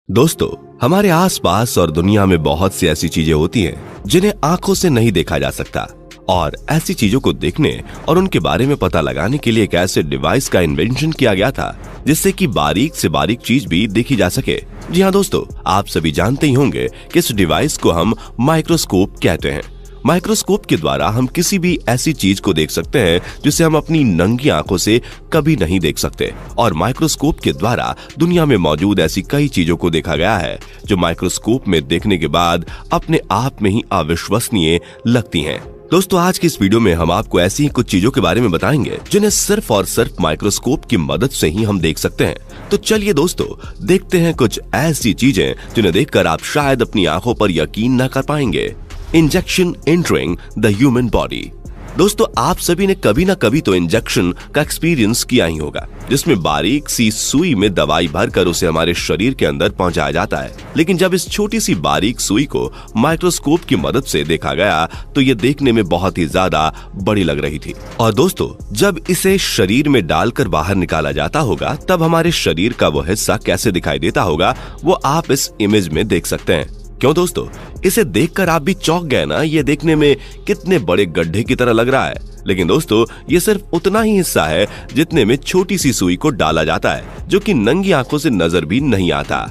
दोस्तों, हमारे आसपास और दुनिया में बहुत सी ऐसी चीजें होती हैं जिन्हें आंखों से नहीं देखा जा सकता। और ऐसी चीजों को देखने और उनके बारे में पता लगाने के लिए एक ऐसे डिवाइस का इन्वेंशन किया गया था जिससे कि बारीक से बारीक चीज भी देखी जा सके। जी हाँ दोस्तों, आप सभी जानते ही होंगे कि इस डिवाइस को हम माइक्रोस्कोप कहते हैं। माइक्रोस्कोप के द्वारा हम किसी भी ऐसी चीज को देख सकते हैं जिसे हम अपनी नंगी आंखों से कभी नहीं देख सकते। और माइक्रोस्कोप के द्वारा दुनिया में मौजूद ऐसी कई चीजों को देखा गया है जो माइक्रोस्कोप में देखने के बाद अपने आप में ही अविश्वसनीय लगती हैं। दोस्तों, आज की इस वीडियो में हम आपको ऐसी ही कुछ चीजों के बारे में बताएंगे जिन्हें सिर्फ और सिर्फ माइक्रोस्कोप की मदद से ही हम देख सकते हैं। तो चलिए दोस्तों, देखते हैं कुछ ऐसी चीजें जिन्हें देखकर आप शायद अपनी आंखों पर यकीन न कर पाएंगे। Injection entering the human body. दोस्तों, आप सभी ने कभी ना कभी तो इंजेक्शन का एक्सपीरियंस किया ही होगा, जिसमें बारीक सी सुई में दवाई भरकर उसे हमारे शरीर के अंदर पहुंचाया जाता है। लेकिन जब इस छोटी सी बारीक सुई को माइक्रोस्कोप की मदद से देखा गया तो ये देखने में बहुत ही ज्यादा बड़ी लग रही थी। और दोस्तों, जब इसे शरीर में डालकर बाहर निकाला जाता होगा तब हमारे शरीर का वो हिस्सा कैसे दिखाई देता होगा वो आप इस इमेज में देख सकते हैं। क्यों दोस्तों, इसे देखकर आप भी चौंक गए ना? ये देखने में कितने बड़े गड्ढे की तरह लग रहा है। लेकिन दोस्तों, ये सिर्फ उतना ही हिस्सा है जितने में छोटी सी सुई को डाला जाता है, जो कि नंगी आंखों से नजर भी नहीं आता।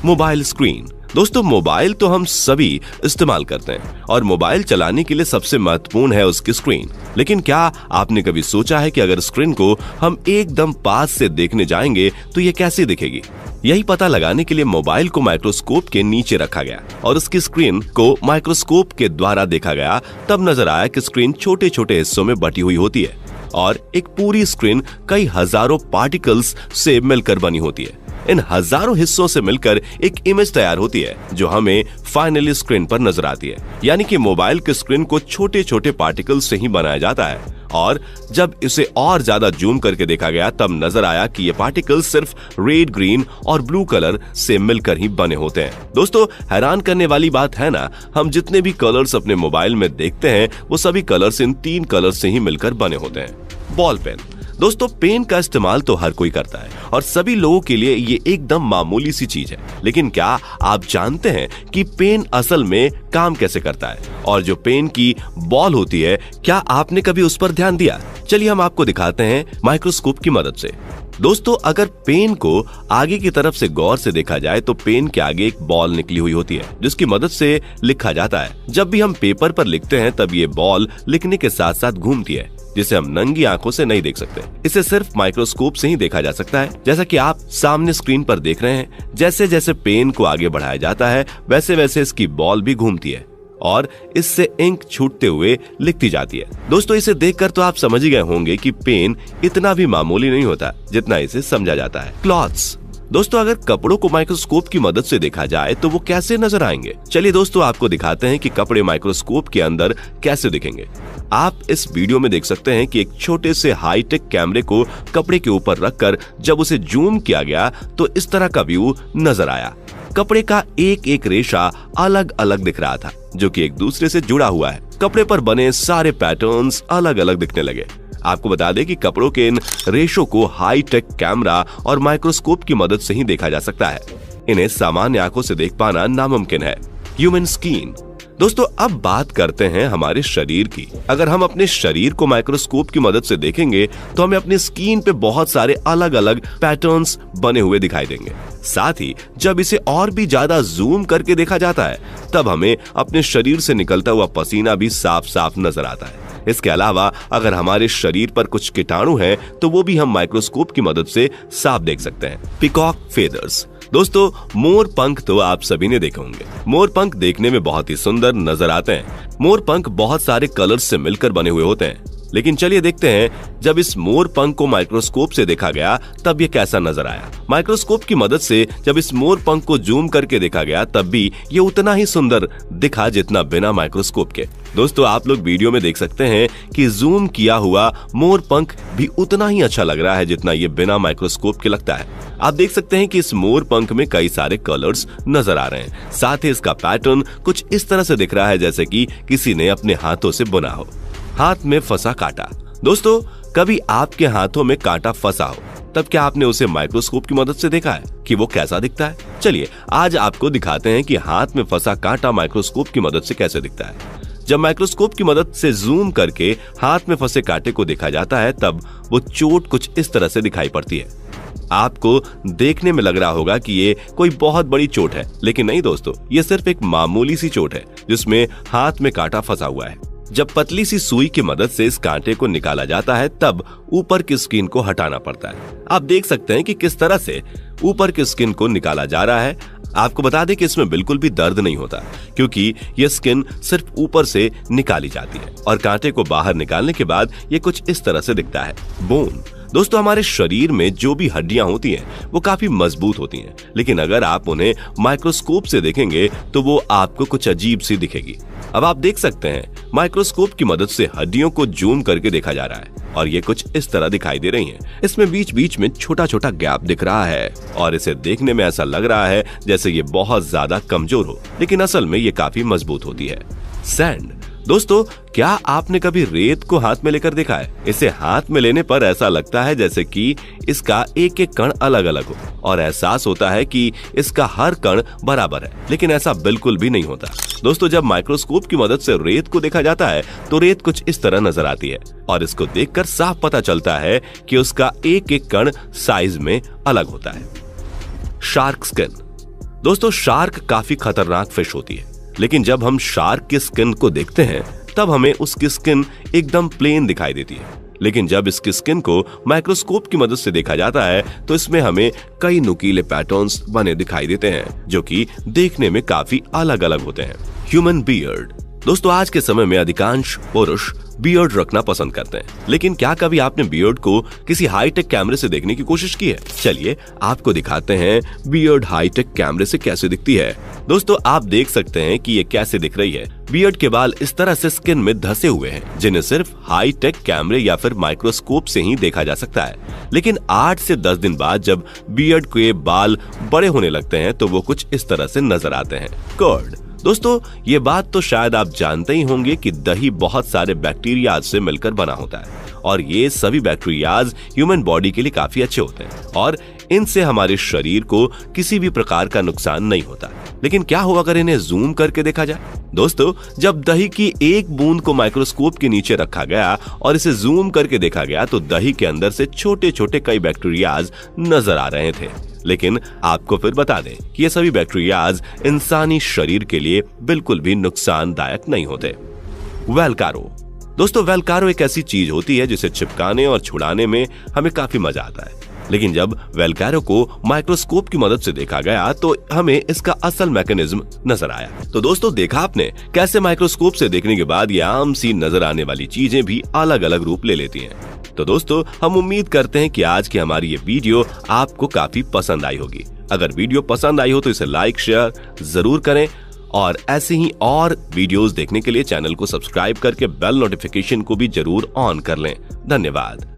Mobile screen. दोस्तों, मोबाइल तो हम सभी इस्तेमाल करते हैं और मोबाइल चलाने के लिए सबसे महत्वपूर्ण है उसकी स्क्रीन। लेकिन क्या आपने कभी सोचा है कि अगर स्क्रीन को हम एकदम पास से देखने जाएंगे तो ये कैसे दिखेगी? यही पता लगाने के लिए मोबाइल को माइक्रोस्कोप के नीचे रखा गया और उसकी स्क्रीन को माइक्रोस्कोप के द्वारा देखा गया। तब नजर आया कि स्क्रीन छोटे छोटे हिस्सों में बटी हुई होती है और एक पूरी स्क्रीन कई हजारों पार्टिकल्स से मिलकर बनी होती है। इन हजारों हिस्सों से मिलकर एक इमेज तैयार होती है जो हमें फाइनली स्क्रीन पर नजर आती है। यानी कि मोबाइल के स्क्रीन को छोटे छोटे पार्टिकल से ही बनाया जाता है। और जब इसे और ज्यादा जूम करके देखा गया तब नजर आया कि ये पार्टिकल्स सिर्फ रेड, ग्रीन और ब्लू कलर से मिलकर ही बने होते हैं। दोस्तों, हैरान करने वाली बात है ना, हम जितने भी कलर्स अपने मोबाइल में देखते हैं वो सभी कलर्स इन 3 कलर्स से ही मिलकर बने होते हैं। Ball pen. दोस्तों, पेन का इस्तेमाल तो हर कोई करता है और सभी लोगों के लिए ये एकदम मामूली सी चीज है। लेकिन क्या आप जानते हैं कि पेन असल में काम कैसे करता है? और जो पेन की बॉल होती है, क्या आपने कभी उस पर ध्यान दिया? चलिए हम आपको दिखाते हैं माइक्रोस्कोप की मदद से। दोस्तों, अगर पेन को आगे की तरफ से गौर से देखा जाए तो पेन के आगे एक बॉल निकली हुई होती है जिसकी मदद से लिखा जाता है। जब भी हम पेपर पर लिखते हैं तब ये बॉल लिखने के साथ साथ घूमती है, जिसे हम नंगी आंखों से नहीं देख सकते। इसे सिर्फ माइक्रोस्कोप से ही देखा जा सकता है। जैसा कि आप सामने स्क्रीन पर देख रहे हैं, जैसे जैसे पेन को आगे बढ़ाया जाता है वैसे वैसे इसकी बॉल भी घूमती है और इससे इंक छूटते हुए लिखती जाती है। दोस्तों, इसे देखकर तो आप समझ ही गए होंगे कि पेन इतना भी मामूली नहीं होता जितना इसे समझा जाता है। क्लॉथ्स। दोस्तों, अगर कपड़ों को माइक्रोस्कोप की मदद से देखा जाए तो वो कैसे नजर आएंगे? चलिए दोस्तों, आपको दिखाते हैं कि कपड़े माइक्रोस्कोप के अंदर कैसे दिखेंगे। आप इस वीडियो में देख सकते हैं कि एक छोटे से हाईटेक कैमरे को कपड़े के ऊपर रखकर जब उसे जूम किया गया तो इस तरह का व्यू नजर आया। कपड़े का एक एक रेशा अलग अलग दिख रहा था जो कि एक दूसरे से जुड़ा हुआ है। कपड़े पर बने सारे पैटर्न्स अलग अलग दिखने लगे। आपको बता दें कि कपड़ों के इन रेशों को हाईटेक कैमरा और माइक्रोस्कोप की मदद से ही देखा जा सकता है। इन्हें सामान्य आंखों से देख पाना नामुमकिन है। Human skin. दोस्तों, अब बात करते हैं हमारे शरीर की। अगर हम अपने शरीर को माइक्रोस्कोप की मदद से देखेंगे तो हमें अपनी स्किन पे बहुत सारे अलग अलग पैटर्न्स बने हुए दिखाई देंगे। साथ ही जब इसे और भी ज्यादा जूम करके देखा जाता है तब हमें अपने शरीर से निकलता हुआ पसीना भी साफ साफ नजर आता है। इसके अलावा अगर हमारे शरीर पर कुछ कीटाणु हैं तो वो भी हम माइक्रोस्कोप की मदद से साफ देख सकते हैं। Peacock feathers. दोस्तों, मोर पंख तो आप सभी ने देखे होंगे। मोर पंख देखने में बहुत ही सुंदर नजर आते हैं। मोर पंख बहुत सारे कलर्स से मिलकर बने हुए होते हैं। लेकिन चलिए देखते हैं जब इस मोर पंख को माइक्रोस्कोप से देखा गया तब ये कैसा नजर आया। माइक्रोस्कोप की मदद से जब इस मोर पंख को जूम करके देखा गया तब भी ये उतना ही सुंदर दिखा जितना बिना माइक्रोस्कोप के। दोस्तों, आप लोग वीडियो में देख सकते हैं कि जूम किया हुआ मोर पंख भी उतना ही अच्छा लग रहा है जितना ये बिना माइक्रोस्कोप के लगता है। आप देख सकते हैं कि इस मोर पंख में कई सारे कलर्स नजर आ रहे हैं। साथ ही इसका पैटर्न कुछ इस तरह से दिख रहा है जैसे कि किसी ने अपने हाथों से बुना हो। हाथ में फंसा कांटा। दोस्तों, कभी आपके हाथों में कांटा फंसा हो तब क्या आपने उसे माइक्रोस्कोप की मदद से देखा है कि वो कैसा दिखता है? चलिए आज आपको दिखाते हैं कि हाथ में फंसा कांटा माइक्रोस्कोप की मदद से कैसे दिखता है। जब माइक्रोस्कोप की मदद से जूम करके हाथ में फंसे कांटे को देखा जाता है तब वो चोट कुछ इस तरह से दिखाई पड़ती है। आपको देखने में लग रहा होगा कि ये कोई बहुत बड़ी चोट है, लेकिन नहीं दोस्तों, ये सिर्फ एक मामूली सी चोट है जिसमें हाथ में कांटा फंसा हुआ है। जब पतली सी सुई की मदद से इस कांटे को निकाला जाता है तब ऊपर की स्किन को हटाना पड़ता है। आप देख सकते हैं कि किस तरह से ऊपर की स्किन को निकाला जा रहा है। आपको बता दें कि इसमें बिल्कुल भी दर्द नहीं होता क्योंकि ये स्किन सिर्फ ऊपर से निकाली जाती है और कांटे को बाहर निकालने के बाद ये कुछ इस तरह से दिखता है। बोन दोस्तों, हमारे शरीर में जो भी हड्डियां होती हैं वो काफी मजबूत होती हैं, लेकिन अगर आप उन्हें माइक्रोस्कोप से देखेंगे तो वो आपको कुछ अजीब सी दिखेगी। अब आप देख सकते हैं माइक्रोस्कोप की मदद से हड्डियों को जूम करके देखा जा रहा है और ये कुछ इस तरह दिखाई दे रही हैं। इसमें बीच बीच में छोटा छोटा गैप दिख रहा है और इसे देखने में ऐसा लग रहा है जैसे ये बहुत ज्यादा कमजोर हो, लेकिन असल में ये काफी मजबूत होती है। सैंड दोस्तों, क्या आपने कभी रेत को हाथ में लेकर देखा है? इसे हाथ में लेने पर ऐसा लगता है जैसे कि इसका एक एक कण अलग अलग हो और एहसास होता है कि इसका हर कण बराबर है, लेकिन ऐसा बिल्कुल भी नहीं होता। दोस्तों, जब माइक्रोस्कोप की मदद से रेत को देखा जाता है तो रेत कुछ इस तरह नजर आती है और इसको देखकर साफ पता चलता है कि उसका एक एक कण साइज में अलग होता है। शार्क स्किन दोस्तों, शार्क काफी खतरनाक फिश होती है, लेकिन जब हम शार्क की स्किन को देखते हैं तब हमें उसकी स्किन एकदम प्लेन दिखाई देती है, लेकिन जब इसकी स्किन को माइक्रोस्कोप की मदद से देखा जाता है तो इसमें हमें कई नुकीले पैटर्न्स बने दिखाई देते हैं जो कि देखने में काफी अलग अलग होते हैं। ह्यूमन बियर्ड दोस्तों, आज के समय में अधिकांश पुरुष बियर्ड रखना पसंद करते हैं, लेकिन क्या कभी आपने बियर्ड को किसी हाईटेक कैमरे से देखने की कोशिश की है? चलिए आपको दिखाते हैं बियर्ड हाईटेक कैमरे से कैसे दिखती है। दोस्तों, आप देख सकते हैं कि ये कैसे दिख रही है। बियर्ड के बाल इस तरह से स्किन में धसे हुए हैं जिन्हें सिर्फ हाईटेक कैमरे या फिर माइक्रोस्कोप से ही देखा जा सकता है, लेकिन 8 से 10 दिन बाद जब बियर्ड के बाल बड़े होने लगते हैं तो वो कुछ इस तरह से नजर आते हैं। कर्ड दोस्तों, ये बात तो शायद आप जानते ही होंगे कि दही बहुत सारे बैक्टीरियाज से मिलकर बना होता है और ये सभी बैक्टीरियाज ह्यूमन बॉडी के लिए काफी अच्छे होते हैं और इनसे हमारे शरीर को किसी भी प्रकार का नुकसान नहीं होता। लेकिन क्या हो अगर इन्हें जूम करके देखा जाए? दोस्तों, जब दही की एक बूंद को माइक्रोस्कोप के नीचे रखा गया और इसे जूम करके देखा गया तो दही के अंदर से छोटे छोटे कई बैक्टीरियाज नजर आ रहे थे, लेकिन आपको फिर बता दें कि ये सभी बैक्टीरियाज इंसानी शरीर के लिए बिल्कुल भी नुकसानदायक नहीं होते। वेलकारो दोस्तों, वेलकारो एक ऐसी चीज होती है जिसे चिपकाने और छुड़ाने में हमें काफी मजा आता है, लेकिन जब वेलकारो को माइक्रोस्कोप की मदद से देखा गया तो हमें इसका असल मैकेनिज्म नजर आया। तो दोस्तों, देखा आपने कैसे माइक्रोस्कोप से देखने के बाद ये आम सी नजर आने वाली चीजें भी अलग अलग रूप ले लेती हैं। तो दोस्तों, हम उम्मीद करते हैं कि आज की हमारी ये वीडियो आपको काफी पसंद आई होगी। अगर वीडियो पसंद आई हो तो इसे लाइक शेयर जरूर करें और ऐसे ही और वीडियोस देखने के लिए चैनल को सब्सक्राइब करके बेल नोटिफिकेशन को भी जरूर ऑन कर लें। धन्यवाद।